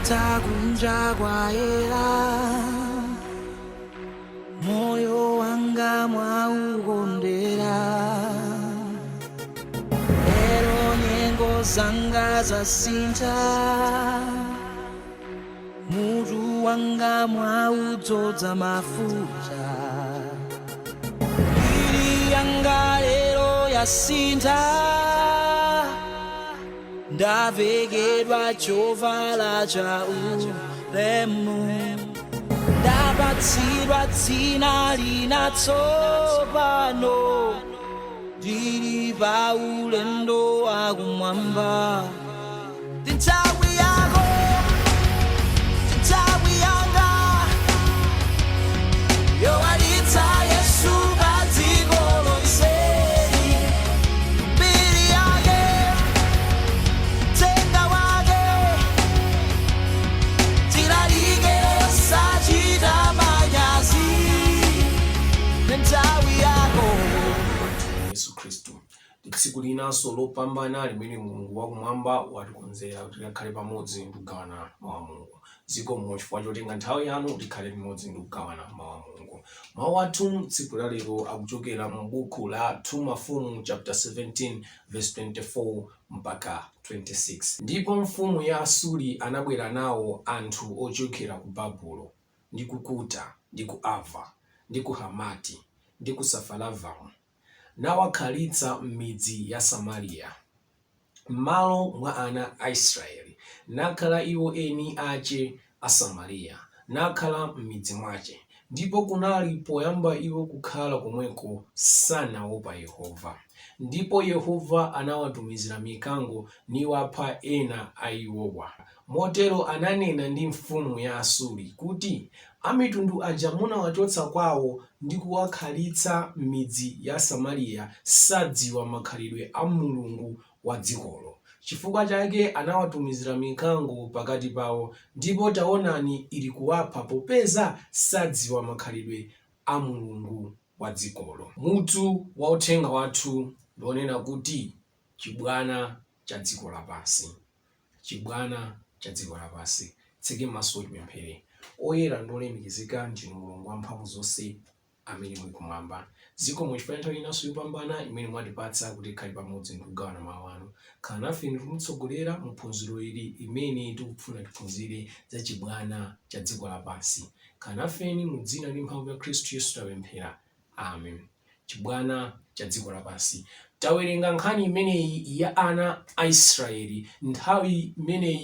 Ndapita kunja kwa hela, moyo wanga mwaukondera. Lero nyengo zanga zasintha, mutu wanga mwaudzodza mafuta. Mbiri yanga lero yasintha, ndavekedwa chovala cha ulemu. Ndapatsidwa dzina linatsopano, ndili pa ulendo wakumwamba. Nthawi yako, nthawi yanga, yowalitsa Yesu pa dziko lonse. Mbiri yake, tenga wake, tilalike sachita manyazi. Nthawi yako. Yesu Kristu tsiku linanso lopambana limene Mulungu wakumwamba watikonzera kuti tikhale pamodzi ndi kugawana mawu a Mulungu. Zikomo chifukwa chotenga nthawi yanu tikhale pamodzi ndi kugawana mawu a Mulungu. Mawu athu tsiku la lero akuchokera mu buku la 2 Mafumu chapter 17 verse 24 mpaka 26. Ndipo mfumu ya Asuri anabwera nawo anthu ochokera ku Babulo ndi ku Kuta ndi ku Ava ndi ku Hamati ndi ku Safaravamu, nawakhalitsa m'midzi ya Samariya m'malo mwa ana a Israeli. Nakhala iwo eni ache a Samariya, nakhala m'midzi mwache. Ndipo kunali poyamba iwo kukhala komweko sanaopa Yehova. Ndipo Yehova anawatumizira mikango niwapha ena a iwowa. Motero ananena ndi mfumu ya Asuri kuti, amitundu aja munawachotsa kwawo ndi kuwakhalitsa m'midzi ya Samariya sadziwa makhalidwe a Mulungu wa dzikolo. Chifukwa chake anawatumizira mikango pakati pawo, ndipo taonani ili kuwapha popeza sadziwa makhalidwe a Mulungu wa dzikolo. Mutu wa uthenga wathu ndionena kuti chibwana cha dziko lapansi. Chibwana cha dziko lapansi. Tseke maso tipemphere. Oyera ndi olemekezeka ndinu Mulungu wamphamvu zonse amene muli kumwamba. Zikomo chifukwa cha nthawi inanso yopambana imene mwatipatsa kuti tikhale pamodzi ndi kugawana mawu anu. Khala nafe ndi kutitsogolera mu phunziro ili imene tikufuna tiphunzire za chibwana cha dziko lapansi. Khala nafeni mu dzina ndi mphamvu ya Khristu Yesu tapemphera. Amen. Chibwana cha dziko lapansi. Tawerenga nkhani imeneyi ya ana a Israeli nthawi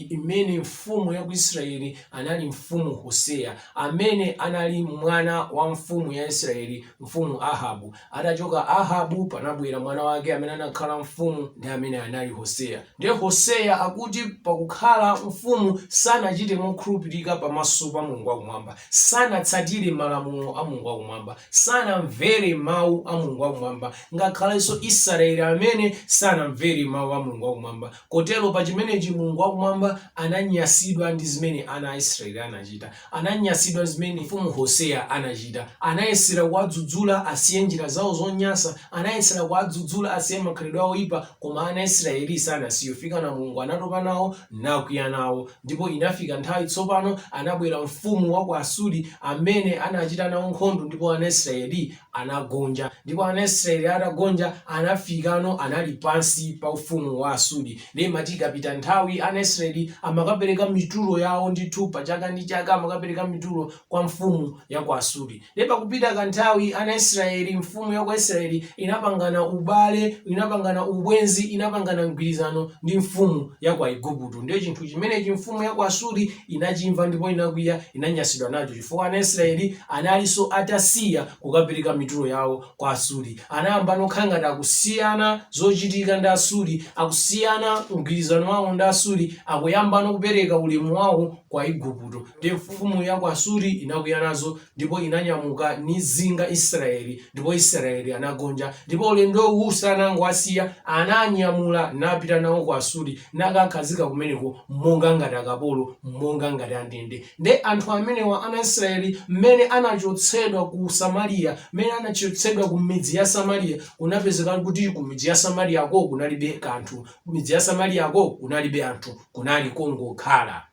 imene mfumu ya ku Israeli anali mfumu Hosea, amene anali mwana wa mfumu ya Israeli, mfumu Ahabu. Atachoka Ahabu panabwera mwana wake amene anakhala mfumu ndi amene anali Hosea. Ndiye Hosea akuti pakukhala mfumu sanachite mokhulupirika pamaso pa Mulungu wakumwamba, sanatsatire malamulo a Mulungu wakumwamba, sanamvere mawu a Mulungu wakumwamba, ngakhalenso Israeli amene sanamvere mawu a Mulungu wakumwamba. Kotero pa chimenechi Mulungu wakumwamba ananyasidwa ndi zimene ana a Israeli anachita, ananyasidwa zimene mfumu Hosea anachita. Anayesera kuwadzudzula asiye njira zawo zonyasa, anayesera kuwadzudzula asiye makhalidwe awo oyipa, koma ana Israeli sanasiye. Fika na Mulungu anatopa nawo nakwiya nawo. Ndipo inafika nthawi tsopano anabwera mfumu wa ku Asuri amene anachita nawo nkhondo, ndipo ana Israeli anagonja. Ndipo ana Israeli atagonja anafikano anali pansi pa ufumu wa Asuri. Lemati kapita nthawi ana Israeli amakapereka mitulo yawo ndithu pa chaka ndi chaka, amakapereka mitulo kwa mfumu ya ku Asuri. Lepa kupita kanthawi ana Israeli, mfumu ya ku Israeli inapangana ubale, inapangana ubwenzi, inapangana mgwirizano ndi mfumu ya ku Igupto. Ndiyo chinthu chimenechi mfumu ya ku Asuri inachimva ndipo inakwiya, inanyasidwa nacho chifukwa ana Israeli analinso atasiya kukapereka mitulo yawo kwa Asuri. Anayamba nokhanga kusiyana zochitika ndi Asuri, akusiyana mgwirizano wawo ndi Asuri, akuyamba nokupereka ulemu wawo kwa Igupto. Ndiye mfumu ya ku Asuri inakwiya nazo ndipo inanyamuka nizinga Israeli, ndipo Israeli anagonja. Ndipo ulendo uwu sanangowasiya, ananyamula napita nawo ku Asuri nakakhazika kumeneko monga ngati akapolo, monga ngati andende. Nde anthu amenewa ana Israeli mmene anachotsedwa ku Samariya, mmene anachotsedwa ku midzi ya Samariya, kunapezeka kuti ku midzi ya Samariya ko kunalibe kanthu, ku midzi ya Samariya ko kunalibe anthu, kunali kongokhala.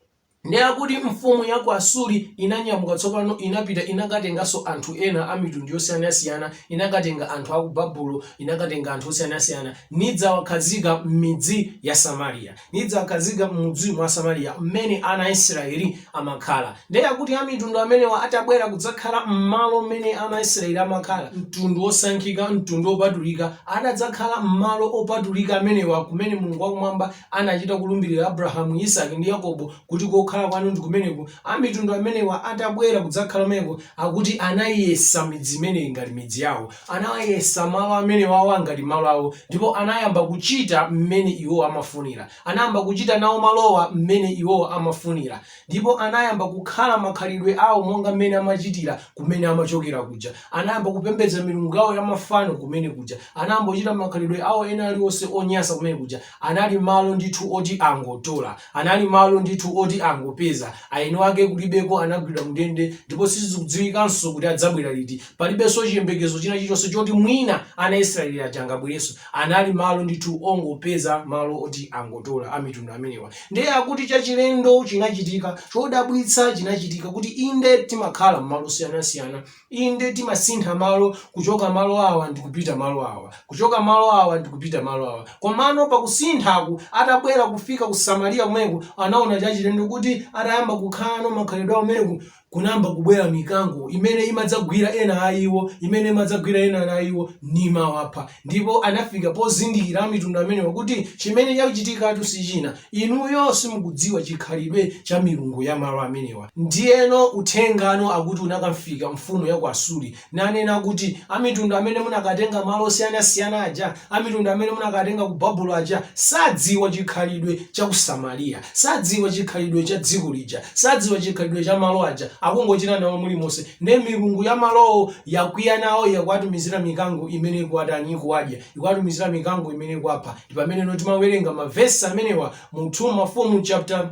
Ndiye kuti mfumu ya ku Asuri inanyamuka tsopano inapita inakatenganso anthu ena a mitundu yosiyanasiyana, inakatenga anthu a ku Babulo, inakatenga anthu osiyanasiyana nidzawakhazika m'midzi ya Samariya, nidzawakhazika m'mudzi mwa Samariya mmene ana a Israeli amakhala. Ndiye kuti a mitundu amenewa atabwera kudzakhala m'malo mmene ana a Israeli amakhala, mtundu wosankhika, mtundu wopatulika, adadzakhala m'malo opatulika amenewa kumene Mulungu wakumwamba anachita kulumbirira Abrahamu, Isake ndi Yakobo kuti kokhala kwanu ndi kumeneko. A mitundu amenewa atabwera kudzakhala kumeneko akuti anayesa midzi imeneyi ngati midzi yawo, anayesa malo amenewawo ngati malo awo, ndipo anayamba kuchita mmene iwo amafunira, anayamba kuchita nawo malowa mmene iwo amafunira, ndipo anayamba kukhala makhalidwe awo monga mmene amachitira kumene amachokera kuja, anayamba kupembedza milungu yawo ya mafano kumene kuja, anayamba kuchita makhalidwe awo ena aliwonse onyansa kumene kuja. Anali malo ndithu oti angotola, anali malo ndithu oti angopeza, aino ake kulibeko anagwidwa mndende, ndipo sizikudziwikanso kuti adzabwera liti, palibenso chiyembekezo china chilichonse choti mwina ana Israeli aja angabwerenso. Anali malo ndithu ongopeza, malo oti angotola a mitundu amenewa. Ndiye akuti chachilendo chinachitika, chodabwitsa chinachitika, kuti inde timakhala m'malo osiyanasiyana, inde timasintha malo, kuchoka malo awa ndikupita malo awa, kuchoka malo awa ndikupita malo awa. Komano pakusinthaku atabwera kufika ku Samariya kumeko, anaona chachilendo kuti atayamba kukhala makhalidwe ameneku kunamba kubwera mikango imene imadzagwira ena a iwo, imene imadzagwira ena a iwo nimawapha. Ndipo anafika pozindikira a mitundu amenewa kuti chimene chakuchitikatu si china, inuyo simukudziwa chikhalidwe cha milungu ya malo amenewa. Ndiyeno uthengano akuti unakamfika mfumu ya ku Asuri nanena kuti a mitundu amene munakatenga malo osiyanasiyana aja, a mitundu amene munakatenga ku Babulo aja, sadziwa chikhalidwe cha ku Samariya, sadziwa chikhalidwe cha dziko lija, sadziwa chikhalidwe cha malo aja, akungochita nawo mulimonse. Ne milungu ya malowo yakwiya nawo, yakwatumizira mikango imene ikuwatanyi kuwadya, ikuwatumizira mikango imene kuwapha. Ndi pamene no timawerenga mavesi amenewa mu 2 Mafumu chapter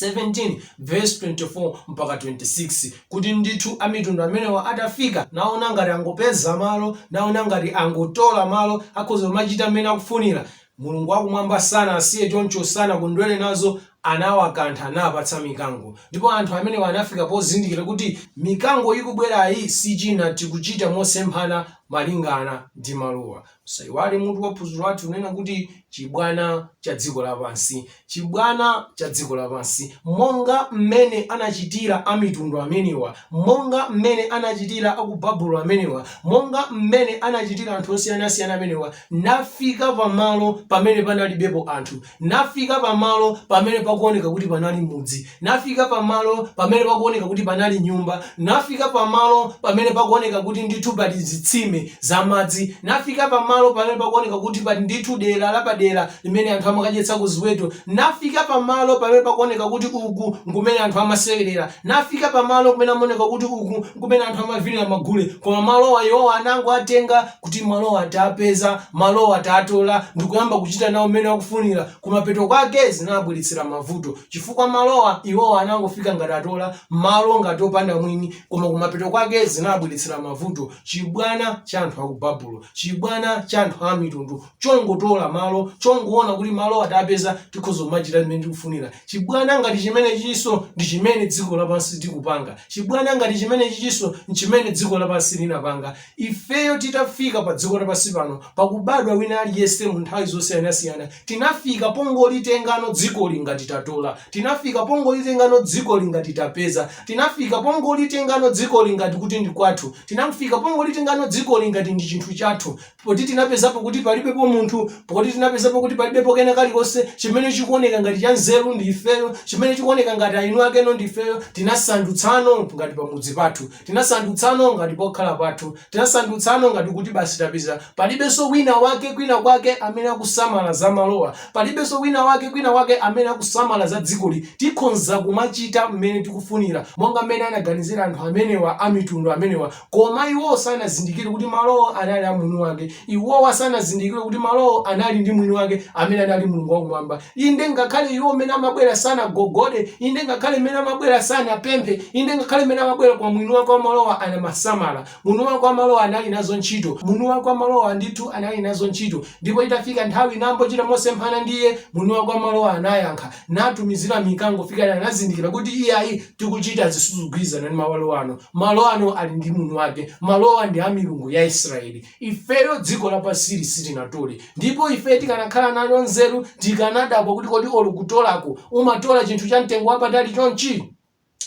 17 verse 24 mpaka 26 kuti ndithu a mitundu amenewa atafika naona ngati angopeza malo, naona ngati angotola malo, akhoza kumachita mmene akufunira. Mulungu wakumwamba sana asiye choncho, sana kondwere nazo, anawakantha napatsa mikango. Ndipo anthu amenewa anafika pozindikira kuti mikango ikubwerayi si china tikuchita mosemphana malingana ndi malowa. Musaiwale mutu wa phunziro wathu unena kuti chibwana cha dziko lapansi, chibwana cha dziko lapansi, monga mmene anachitira a mitundu amenewa, monga mmene anachitira a ku Babulo amenewa, monga mmene anachitira anthu osiyanasiyana amenewa, nafika pamalo pamene panalibepo anthu, nafika pamalo pamene pakuoneka kuti panali mudzi, nafika pamalo pamene pakuoneka kuti panali nyumba, nafika pamalo pamene pakuoneka kuti ndithu pali zitsime za madzi, nafika pamalo pamene pakuoneka kuti pali ndithu dera lapadera limene anthu amakadyetsako ziweto, nafika pamalo pamene pakuoneka kuti uku ngumene anthu amasewerera, nafika pamalo kumene amaoneka kuti uku ngumene anthu amavinira magule. Koma malowa iwowa anango atenga kuti malowa atapeza, malowa atatola, ndikuyamba kuchita nawo mmene akufunira. Kumapeto kwake zinabweretsera mavuto, chifukwa malowa iwowa anangofika ngati atola, malo ngati opanda mwini, koma kumapeto kwake zinabweretsera mavuto. Chibwana cha anthu a ku Babulo, chibwana cha anthu a mitundu, chongotola malo, chongoona kuti malo atapeza tikhoza kumachita mmene tikufunira. Chibwana ngati chimene chiso ndi chimene dziko lapansi tikupanga, chibwana ngati chimene chiso nchimene dziko lapansi linapanga. Ifeyo titafika pa dziko lapansi pano, pakubadwa wina aliyense mu nthawi zosiyanasiyana, tinafika pongolitengano dziko lingati tatola, tinafika pongolitengano dziko lingati tapeza, tinafika pongolitengano dziko lingati kuti ndi kwathu, tinafika pongolitengano dziko lingati ndi chinthu chathu, poti tinapezapo kuti palibepo munthu, poti tinapezapo kuti palibepo kena kalikonse. Chimene chikuoneka ngati cha nzeru ndi ifeyo, chimene chikuoneka ngati ainu akeno ndi ifeyo. Tinasandutsano ngati pamudzi pathu, tinasandutsano ngati pokhala pathu, tinasandutsano ngati kuti basi tapeza. Palibenso wina wake kwina kwake amene akusamala za malowa, palibenso wina wake kwina kwake amene akusamala za dzikoli. Tikhonza kumachita mmene tikufunira, monga mmene anaganizira anthu amenewa a mitundu amenewa, koma iwo sanazindikire kuti kuti malowo anali a mwini wake. Iwowa sanazindikire kuti malowo anali ndi mwini wake amene anali Mulungu wakumwamba. Inde ngakhale iwo amene amabwera sanagogode, inde ngakhale amene amabwera sanapemphe, inde ngakhale amene amabwera kwa mwini wake wa malowa anamasamala. Mwini wake wa malowa anali nazo ntchito. Mwini wake wa malowa ndithu anali nazo ntchito. Ndipo itafika nthawi nambochita mosemphana ndiye, mwini wake wa malowa anayankha natumizira mikango fika anazindikira kuti iyayi tikuchita zisuzugwirizana ndi malo ano. Malo ano ali ndi mwini wake. Malowa ndi a milungu ya Israeli. Ifeyo dziko lapansi sitinatole. Ndipo ife tikanakhala nayo nzeru tikanadabwa kuti kodi olukutolako umatola chinthu cha mtengo wapatali chonchi.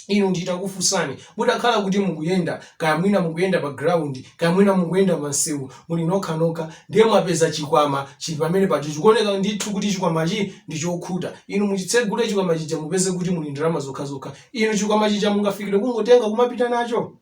Inu nditakufunsani mutakhala kuti mukuyenda kaya mwina mukuyenda pa ground kaya mwina mukuyenda pansewu muli nokha ndiye mwapeza chikwama chili pamene pacho chikuoneka ndithu kuti chikwamachi ndi chokhuta. Inu muchitsegule chikwama chija mupeze kuti muli ndalama zokhazokha. Inu chikwama chija mungafikire kungotenga kumapita nacho.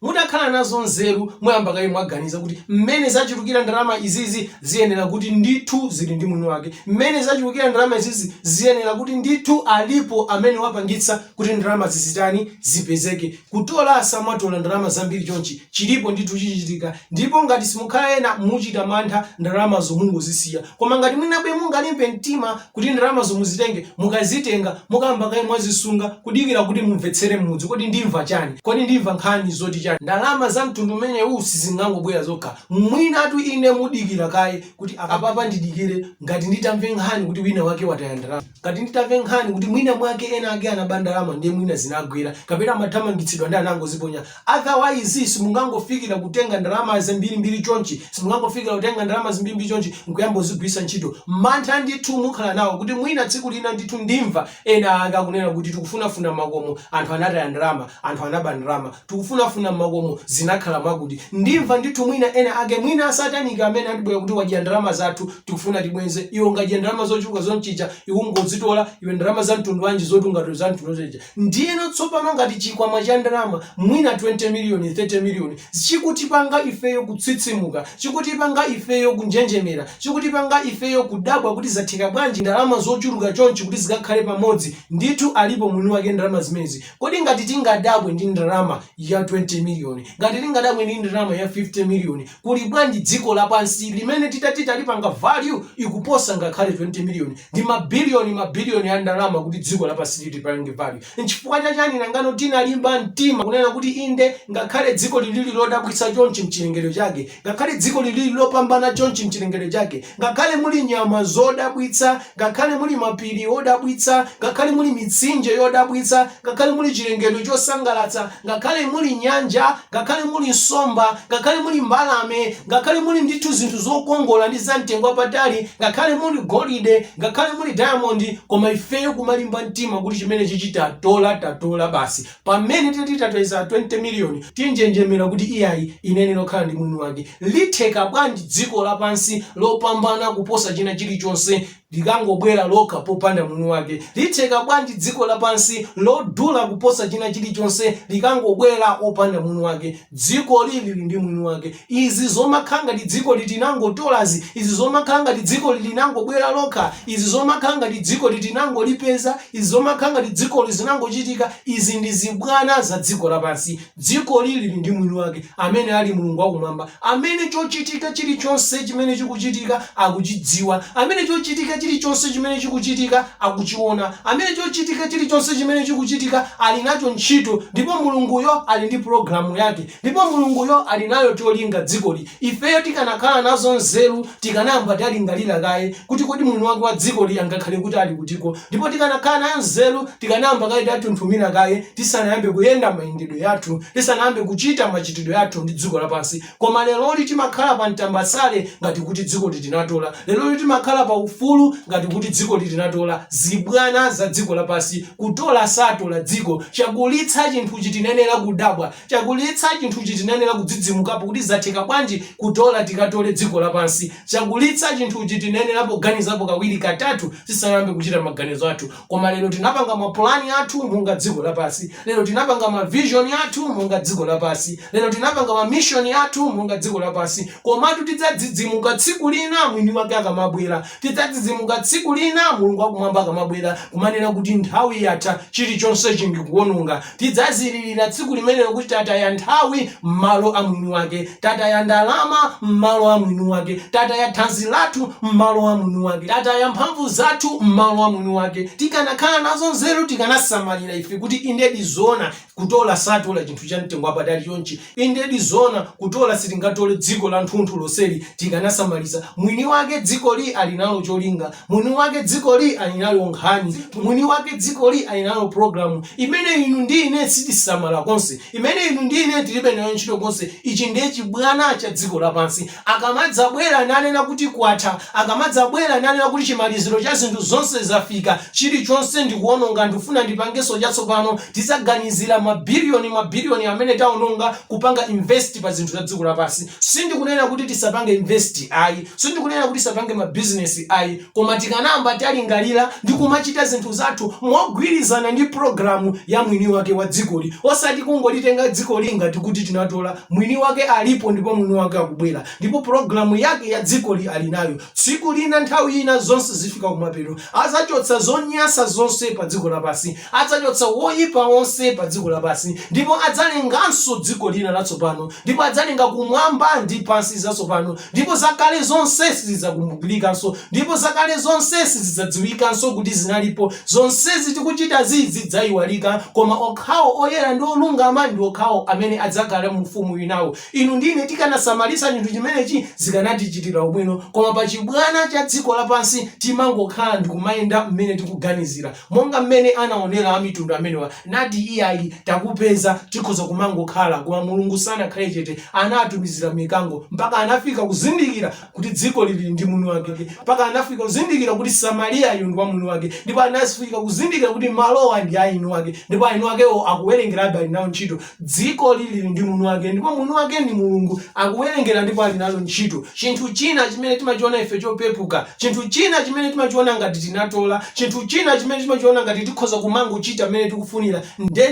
Mutakhala nazo nzeru mwayamba kaye mwaganiza kuti mmene zachulukira ndalama izizi ziyenera kuti ndithu zili ndi mwini wake. Mmene zachulukira ndalama izizi ziyenera kuti ndithu alipo amene wapangitsa kuti ndalama zizitani zipezeke. Kutola asamatola ndalama zambiri chonchi chilipo ndithu chichitika. Ndipo ngati simukhala ena muchita mantha ndalama zomungu zisiya. Koma ngati mwinabe mungalimbe mtima kuti ndalama zomuzitenge mukazitenga mukamba kaye mwazisunga kudikira kuti mumvetsere mudzi kodi ndimva chani, kodi ndimva nkhani zoti chani. Ndalama za mtundu umene usi zingangobwera zokha. Mwinatu ine mudikira kaye kuti apapa ndidikire ngati nditamve nkhani kuti wina wake wataya ndalama, ngati nditamve nkhani kuti mwina mwake ena ake anaba ndalama ndiye mwina zinagwera kapena amathamangitsidwa ndi anangoziponya. Otherwise simungangofikira kutenga ndalama zimbiri chonchi, simungangofikira kutenga ndalama zimbiri chonchi nkuyamba uzigwisa ntchito. Mantha ndithu mukhala nawo kuti mwina tsiku lina ndithu ndimva ena ake akunena kuti tikufunafuna makomo anthu anataya ndalama, anthu anaba ndalama, tikufunafuna makomo zinakhala makuti. Ndimva ndithu mwina ena ake mwina asatanika amene andibwera kuti wadya ndalama zathu tikufuna tibwenze. Iwo ngadya ndalama zochuluka zonchicha iwo ngodzitola iwe ndalama za mtundu wanji zotunga za mtundu zochicha. Ndiyeno tsopano ngati chikwama cha ndalama mwina 20 million 30 million chikutipanga ifeyo kutsitsimuka, chikutipanga ifeyo kunjenjemera, chikutipanga ifeyo kudabwa kuti zatheka bwanji ndalama zochuluka chonchi kuti zikakhale pamodzi. Ndithu alipo mwini wake ndalama zimezi. Kodi ngati tingadabwe ndi ndalama ya 20 million, ngati tingadabwe ndi ndalama ya 50 million, kuli bwanji dziko lapansi limene titatita lipanga value ikuposa ngakhale 20 million. Ndi mabilioni ya ndalama kuti dziko lapansi lipange value. Nchifukwa chachani nangano tinalimba mtima kunena kuti inde ngakhale dziko lilili lodabwitsa chonchi mchilengedwe chake, ngakhale dziko lilili lopambana chonchi mchilengedwe chake, ngakhale muli nyama zodabwitsa, ngakhale muli mapiri odabwitsa, ngakhale muli mitsinje yodabwitsa, ngakhale muli chilengedwe chosangalatsa, ngakhale muli nyanja, ngakhale muli nsomba, ngakhale muli mbalame, ngakhale muli ndithu zinthu zokongola ndi za mtengo wapatali, ngakhale muli golide, ngakhale muli diamond, koma ifeyo kumalimba mtima kuti chimene chichita tatola basi. Pamene titatoiza 20 million tinjenjemera kuti iyayi inene lokhala ndi mwini wake. Litheka bwanji dziko lapansi lopambana kuposa china chilichonse likangobwera lokha popanda mwini wake? Litheka bwanji dziko lapansi lodula kuposa china chilichonse likangobwera opanda mwini wake? Dziko lili ndi mwini wake. Izi zomakhala ngati dziko litinangotolazi, izi zomakhala ngati dziko litinangobwera lokha, izi zomakhala ngati dziko litinangolipeza, izi zomakhala ngati dziko lizinangochitika, izi ndi zibwana za dziko lapansi. Dziko lili ndi mwini wake amene ali Mulungu wakumwamba, amene chochitika chilichonse chimene chikuchitika akuchidziwa, amene chochitika chilichonse chimene chikuchitika akuchiona, amene chochitika chilichonse chimene chikuchitika ali nacho ntchito. Ndipo Mulunguyo ali ndi programu yake, ndipo Mulunguyo ali nayo cholinga dzikoli. Ifeyo tikanakhala nazo nzeru tikanayamba talingalira kaye kuti kodi mwini wake wa dzikoli angakhale kuti ali kutiko. Ndipo tikanakhala nayo nzeru tikanayamba kaye tatunthumira kaye tisanayambe kuyenda mayendedwe yathu, tisanayambe kuchita machitidwe yathu ndi dziko lapansi. Koma lero timakhala pa mtambasale ngati kuti dziko litinatola, lero timakhala pa ufulu ngati kuti dziko litinatola. Zibwana za dziko lapansi kutola satola dziko. Chagulitsa chinthu chitinenera kudabwa, chagulitsa chinthu chitinenera kudzidzimukapo kuti zatheka bwanji kutola tikatole dziko lapansi. Chagulitsa chinthu chitinenera poganizapo kawiri katatu tisanayambe kuchita maganizo athu. Koma lero tinapanga mapulani athu monga dziko lapansi, lero tinapanga ma vision athu monga dziko lapansi, lero tinapanga ma mission athu monga dziko lapansi. Komatu tidzadzidzimuka tsiku lina mwini wake akamabwera, tidzadzidzimuka nyamuka tsiku lina Mulungu wakumwamba akamabwera kumanena kuti nthawi yatha, chilichonse chikuononga. Tidzazililira tsiku limenelo kuti tataya nthawi m'malo a mwini wake, tataya ndalama m'malo a mwini wake, tataya thanzi lathu m'malo a mwini wake, tataya mphamvu zathu m'malo a mwini wake. Tikanakhala nazo nzeru tikanasamalira ife kuti indedi zona kutola satola chinthu cha mtengo wapatali chonchi, indedi zona kutola sitingatole dziko la nthunthu loseli tikanasamalisa. Mwini wake dziko li alinalo cholinga, mwini wake dziko li alinalo nkhani, mwini wake dziko li alinalo programu imene inu ndi ine sitisamala konse, imene inu ndi ine tilibe nayo ntchito konse. Ichi ndiye chibwana cha dziko lapansi. Akamadzabwera nanena kuti kwatha, akamadzabwera nanena kuti chimaliziro cha zinthu zonse zafika, chilichonse ndikuononga, ndifuna ndipangeso chatsopano, tisaganizira mabiliyoni amene taononga kupanga invest pa zinthu za dziko lapansi. Sindikunena kuti tisapange invest ayi, sindikunena kuti tisapange mabizinesi ayi, koma tikanamba talingalira ndi kumachita zinthu zathu mogwirizana ndi programu ya mwini wake wa dzikoli, osati kungolitenga dzikoli ngati kuti tinatola. Mwini wake alipo ndipo mwini wake akubwera, ndipo programu yake ya dzikoli alinayo. Tsiku lina nthawi ina zonse zifika kumapeto, adzachotsa zonyasa zonse pa dziko lapansi, adzachotsa woyipa wonse pa dziko lapansi, ndipo adzalenganso dziko lina latsopano, ndipo adzalenga kumwamba ndi pansi zatsopano, ndipo zakale zonse sizidzakumbukikanso, ndipo zakale zonse sizidzadziwikanso kuti zinalipo. Zonsezi tikuchita zidzayiwalika, koma okhawo oyera ndi olungama ndi okhawo amene adzakhala mu ufumu winawo. Inu ndine tikanasamalisa chinthu chimenechi zikanatichitira ubwino, koma pa chibwana cha dziko lapansi timangokhala ndi kumayenda mmene tikuganizira, monga mmene anaonera amitundu amenewa nati iyayi takupeza tikhoza kumangokhala. Koma Mulungu sanakhale chete, anatumizira mikango mpaka anafika kuzindikira kuti dziko lili ndi mwini wake, mpaka anafika kuzindikira kuti Samariya iyo ndi wa mwini wake, ndipo anafika kuzindikira kuti malowa ndi a inu wake, ndipo inu wakewo akuwerengerabe ali nawo ntchito. Dziko lili ndi mwini wake, ndipo mwini wake ndi Mulungu, akuwerengera ndipo ali nawo ntchito. Chinthu china chimene timachiona ife chopepuka, chinthu china chimene timachiona ngati tinatola, chinthu china chimene timachiona ngati tikhoza kumangochita mmene tikufunira,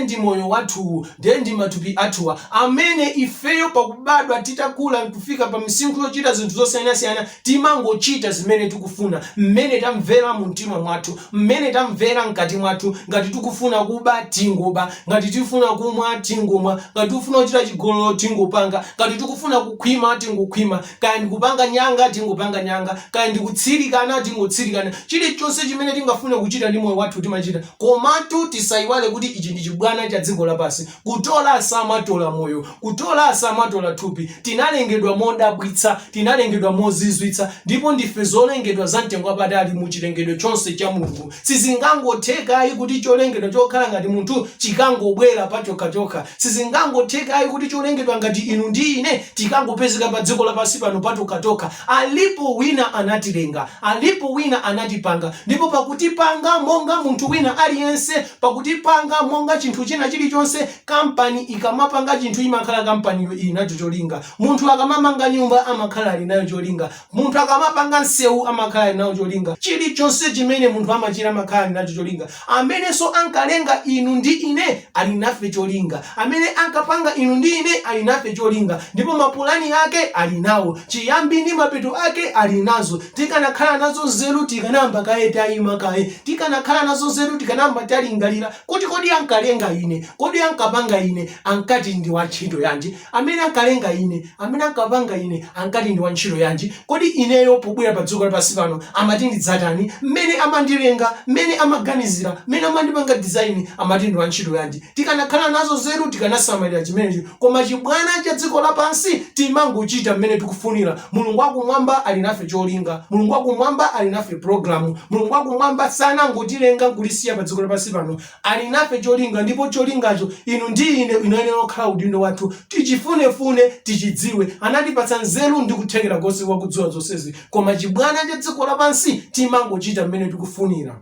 ndi moyo wathu, ndi matupi athuwa amene ifeyo pakubadwa titakula kufika pa misinkhu yochita zinthu zosiyanasiyana timangochita zimene tikufuna, mmene tamvera mu mtima mwathu, mmene tamvera mkati mwathu. Ngati tikufuna kuba tingoba, ngati tikufuna kumwa tingomwa, ngati tikufuna kuchita chigololo tingopanga, ngati tikufuna kukhwima tingokhwima, kaya ndikupanga nyanga tingopanga nyanga, kaya ndikutsirikana tingotsirikana. Chilichonse chimene tingafune kuchita ndi moyo wathu timachita, komatu tisayiwale kuti ichi ndi chibwana cha dziko lapansi. Kutola asamatola moyo, kutola asamatola thupi. Tinalengedwa modabwitsa, tinalengedwa mozizwitsa, ndipo ndife zolengedwa za mtengo wapatali mu chilengedwe chonse cha Mulungu. Sizingangothekayi kuti cholengedwa chokhala ngati munthu chikangobwera pachokha. Sizingangothekayi kuti cholengedwa ngati inu ndi ine tikangopezeka pa dziko lapansi pano patokha. Alipo wina anatilenga, alipo wina anatipanga, ndipo pakutipanga monga munthu wina aliyense, pakutipanga monga chinthu china chilichonse. Kampani ikamapanga chinthu imakhala kampani inacho cholinga, munthu akamamanga nyumba amakhala ali nayo cholinga, munthu akamapanga nsewu amakhala ali nayo cholinga. Chilichonse chimene munthu amachita amakhala ali nacho cholinga. Amenenso ankalenga inu ndi ine ali nafe cholinga, amene ankapanga inu ndi ine ali nafe cholinga, ndipo mapulani ake ali nawo, chiyambi ndi mapeto ake ali nazo. Tikanakhala nazo nzeru tikanamba kaye tayima kaye, tikanakhala nazo nzeru tikanamba talingalira kuti kodi ankalenga ine, kodi ankapanga ine ankati ndi wantchito yanji, amene ankalenga ine, amene ankapanga ine ankati ndi wantchito yanji. Kodi ineyo pobwera pa dziko lapansi pano amati ndidzatani, mmene amandilenga, mmene amaganizira, mmene amandipanga design amati ndi wantchito yanji. Tikanakhala nazo nzeru tikanasamalira chimenechi, koma chibwana cha dziko lapansi timangochita mmene tikufunira. Mulungu wakumwamba ali nafe cholinga, Mulungu wakumwamba ali nafe programu, Mulungu wakumwamba sanangotilenga kulisiya pa dziko lapansi pano, ali nafe cholinga, ndipo cholingacho inu ndi ine inayenera kukhala udindo wathu. Tichifunefune tichidziwe, anatipatsa nzeru ndi kuthekera konse kwa kudziwa zonsezi, koma chibwana cha dziko lapansi timangochita mmene tikufunira.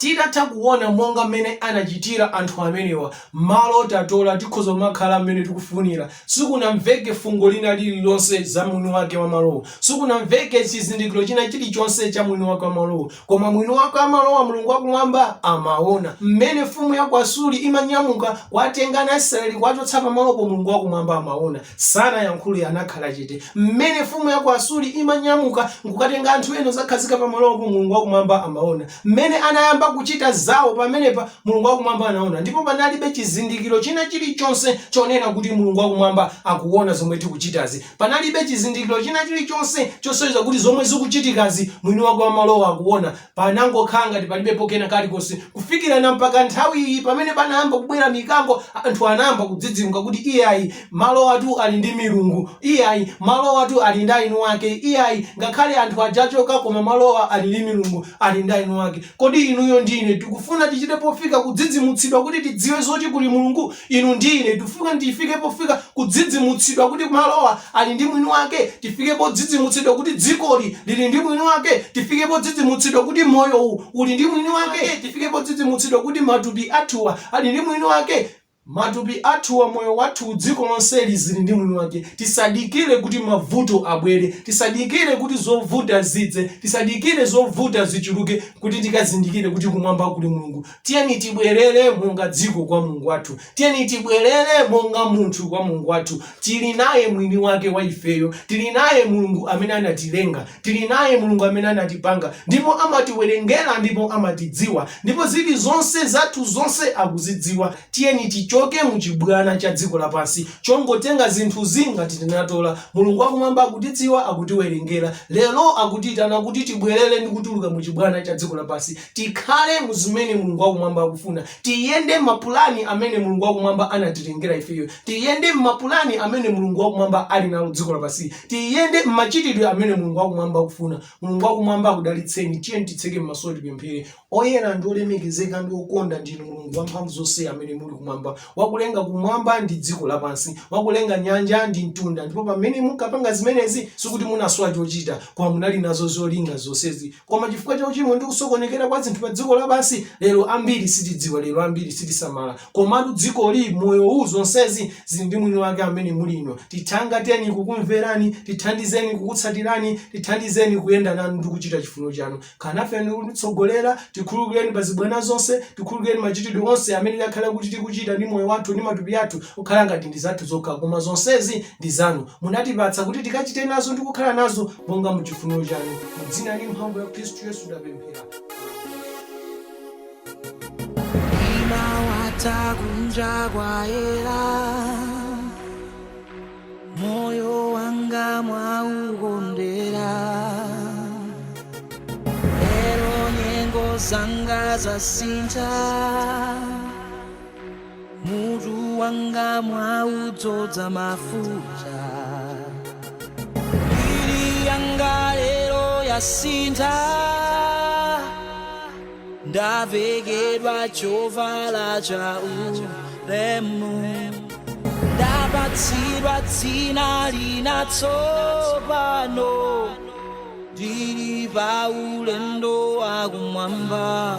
titatha kuona monga mmene anachitira anthu amenewa, malo tatola tikhoza kumakhala mmene tikufunira. Sikunamveke fungo lina lililonse za mwini wake wa malowo, sikunamveke chizindikiro china chilichonse cha mwini wake wa malowo, koma mwini wake wa malowo Mulungu wakumwamba amaona. Mmene mfumu ya ku Asuri imanyamuka kwatenga na Israeli kwachotsa pamalopo, Mulungu wakumwamba amaona. Sanayankhule, anakhala chete. Mmene mfumu ya ku Asuri imanyamuka nkukatenga anthu ena zakhazika pamalopo, Mulungu wakumwamba amaona. Mmene anayamba kuchita zawo pamenepa, Mulungu wakumwamba anaona. Ndipo panalibe chizindikiro china chilichonse chonena kuti Mulungu wakumwamba akuona zomwe tikuchitazi. Panalibe chizindikiro china chilichonse chosonyeza kuti zomwe zikuchitikazi mwini wake wa malowo akuona. Panangokhala ngati palibepo kena kalikonse kufikira na mpaka nthawi iyi pamene panayamba kubwera mikango, anthu anayamba kudzidzimuka kuti iyayi malo atu ali ndi milungu, iyayi malo atu ali ndi inu ake, iyayi ngakhale anthu ajachoka koma malowa ali ndi milungu, ali ndi inu ake. Kodi inuyo ndine tikufuna tichite pofika kudzidzimutsidwa kuti tidziwe zoti kuli Mulungu? Inu ndine tifuna tifike pofika kudzidzimutsidwa kuti malowa ali ndi mwini wake, tifike podzidzimutsidwa kuti dzikoli lili ndi mwini wake, tifike podzidzimutsidwa kuti moyo uli ndi mwini wake, tifike podzidzimutsidwa kuti matupi athuwa ali ndi mwini wake. Matupi athuwa, moyo wathu, dziko lonseli zili ndi mwini wake. Tisadikire kuti mavuto abwere, tisadikire kuti zovuta zidze, tisadikire zovuta zichuluke kuti tikazindikire kuti kumwamba kuli Mulungu. Tiyeni tibwerere monga dziko kwa Mulungu wathu, tiyeni tibwerere monga munthu kwa Mulungu wathu. Tili naye mwini wake wa ifeyo, tili naye Mulungu amene anatilenga, tili naye Mulungu amene anatipanga, ndipo amatiwerengera, ndipo amatidziwa, ndipo zili zonse zathu zonse akuzidziwa. Tiyeni tichoke muchibwana cha dziko lapansi chongotenga zinthu zingati tinatola. Mulungu wakumwamba akutidziwa, akutiwerengera. Lero akutitana kuti tibwerere ndi kutuluka muchibwana cha dziko lapansi, tikhale muzimene Mulungu wakumwamba akufuna, tiyende mapulani amene Mulungu wakumwamba anatilengera ifeyo, tiyende mapulani amene Mulungu wakumwamba ali nawo dziko lapansi, tiyende machitidwe amene Mulungu wakumwamba akufuna. Mulungu wakumwamba akudalitseni. Tiyeni titseke m'maso tipemphere. Oyera ndi olemekezeka ndi okonda ndinu Mulungu wamphamvu zonse amene muli kumwamba. Wakulenga kumwamba ndi dziko lapansi, wakulenga nyanja ndi mtunda, ndipo pamene mukapanga zimenezi sikuti munaswa chochita, koma munali nazo zolinga zonsezi. Koma chifukwa cha uchimo ndi kusokonekera kwa zinthu pa dziko lapansi, lero ambiri sitidziwa, lero ambiri sitisamala. Komatu dzikoli, moyo huu, zonsezi zili ndi mwini wake amene muli ino. Tithangateni kukumverani, tithandizeni kukutsatirani, tithandizeni kuyenda nanu ndi kuchita chifuniro chanu. Kanafe ndi kutitsogolera, tikhululukireni pa zibwana zonse, tikhululukireni machitidwe onse amene takhala kuti tikuchita ndi moyo wathu ndi matupi athu kukhala ngati ndi zathu zokha, koma zonsezi ndi zanu. Munatipatsa kuti tikachite nazo ndi kukhala nazo monga muchifuniro chanu. Mu dzina ndi mphamvu ya Khristu Yesu ndapemphera. Kunja kwa era moyo wanga mwaukondera, lero nyengo zanga zasintha, mutu wanga mwaudzodza mafuta, mbiri yanga lero yasintha, ndavekedwa chovala cha ulemu, ndapatsidwa dzina linatsopano, ndili pa ulendo wakumwamba.